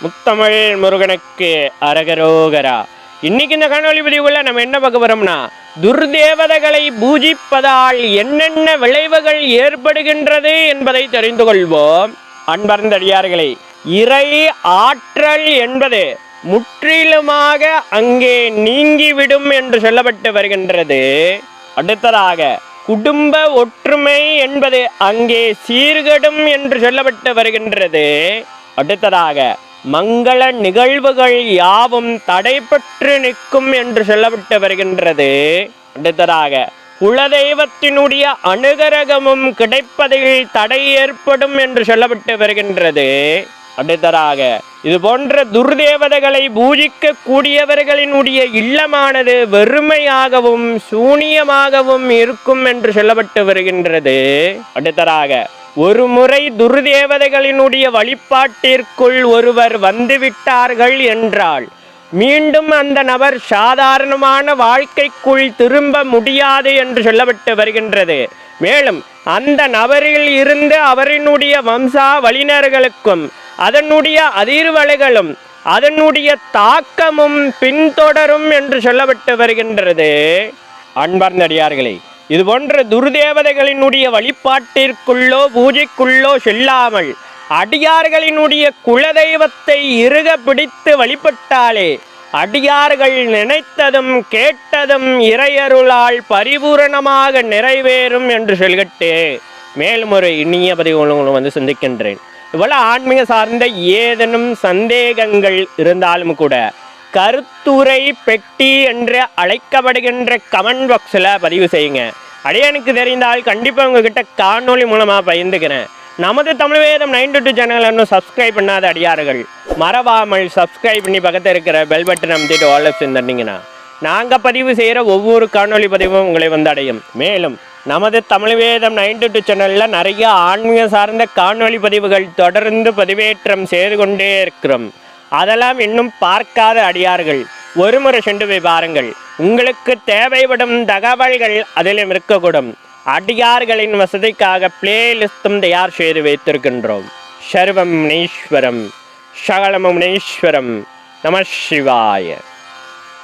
முத்தமிழ் முருகனுக்கு அரகரோகரா. இன்னைக்கு இந்த காணொலி பதிவுல நம்ம என்ன பார்க்க போறோம்னா, துர்தேவதைகளை பூஜிப்பதால் என்னென்ன விளைவுகள் ஏற்படுகின்றது என்பதை தெரிந்து கொள்வோம். அன்பர்ந்த அடியார்களே, இறை ஆற்றல் என்பது முற்றிலுமாக அங்கே நீங்கிவிடும் என்று சொல்லப்பட்டு வருகின்றது. அடுத்ததாக குடும்ப ஒற்றுமை என்பது அங்கே சீர்கெடும் என்று சொல்லப்பட்டு வருகின்றது. அடுத்ததாக மங்கள நிகழ்வுகள் யாவும் தடைபெற்று நிற்கும் என்று சொல்லப்பட்டு வருகின்றது. அடுத்ததாக குலதெய்வத்தினுடைய அனுகிரகமும் கிடைப்பதில் தடை ஏற்படும் என்று சொல்லப்பட்டு வருகின்றது. அடுத்ததாக இது போன்ற துர்தேவதைகளை பூஜிக்க கூடியவர்களினுடைய இல்லமானது வெறுமையாகவும் சூனியமாகவும் இருக்கும் என்று சொல்லப்பட்டு வருகின்றது. அடுத்ததாக ஒரு முறை துர்தேவதைகளினுடைய வழிபாட்டிற்குள் ஒருவர் வந்துவிட்டார்கள் என்றால் மீண்டும் அந்த நபர் சாதாரணமான வாழ்க்கைக்குள் திரும்ப முடியாது என்று சொல்லப்பட்டு வருகின்றது. மேலும் அந்த நபரில் இருந்து அவரினுடைய வம்சாவளியினர்களுக்கும் அதனுடைய அதிர்வலைகளும் அதனுடைய தாக்கமும் பின்தொடரும் என்று சொல்லப்பட்டு வருகின்றது. அன்பார்ந்த அடியார்களே, இது போன்ற துர்தேவதைகளினுடைய வழிபாட்டிற்குள்ளோ பூஜைக்குள்ளோ செல்லாமல் அடியார்களினுடைய குலதெய்வத்தை இறுக பிடித்து வழிபட்டாலே அடியார்கள் நினைத்ததும் கேட்டதும் இறையருளால் பரிபூரணமாக நிறைவேறும் என்று சொல்லிட்டு மேலும் ஒரு இனிய பதிவு உங்களுக்கு சந்திக்கின்றேன். இவ்வளவு ஆன்மீக சார்ந்த ஏதேனும் சந்தேகங்கள் இருந்தாலும் கூட கருத்துரை பெட்டி என்று அழைக்கப்படுகின்ற கமெண்ட் பாக்ஸில் பதிவு செய்யுங்க. அடியானுக்கு தெரிந்தால் கண்டிப்பாக உங்ககிட்ட காணொலி மூலமாக பகிர்ந்துக்கிறேன். நமது தமிழ் வேதம் 92 சேனல் இன்னும் சப்ஸ்கிரைப் பண்ணாத அடியார்கள் மறவாமல் சப்ஸ்கிரைப் பண்ணி பக்கத்தில் இருக்கிற பெல் பட்டன் அமைத்துட்டு ஆல் ஆப்ஷன் தந்தீங்கன்னா நாங்கள் பதிவு செய்கிற ஒவ்வொரு காணொலி பதிவும் உங்களை வந்து அடையும். மேலும் நமது தமிழ் வேதம் 92 சேனலில் நிறைய ஆன்மீக சார்ந்த காணொலி பதிவுகள் தொடர்ந்து பதிவேற்றம் செய்து கொண்டே இருக்கிறோம். அதெல்லாம் இன்னும் பார்க்காத அடியார்கள் ஒரு முறை சென்று போய் பாருங்கள். உங்களுக்கு தேவைப்படும் தகவல்கள் அதிலும் இருக்கக்கூடும். அடியார்களின் வசதிக்காக பிளேலிஸ்டும் தயார் செய்து வைத்திருக்கின்றோம். சர்வம் முனீஸ்வரம் சகலமும் முனீஸ்வரம். நம சிவாய.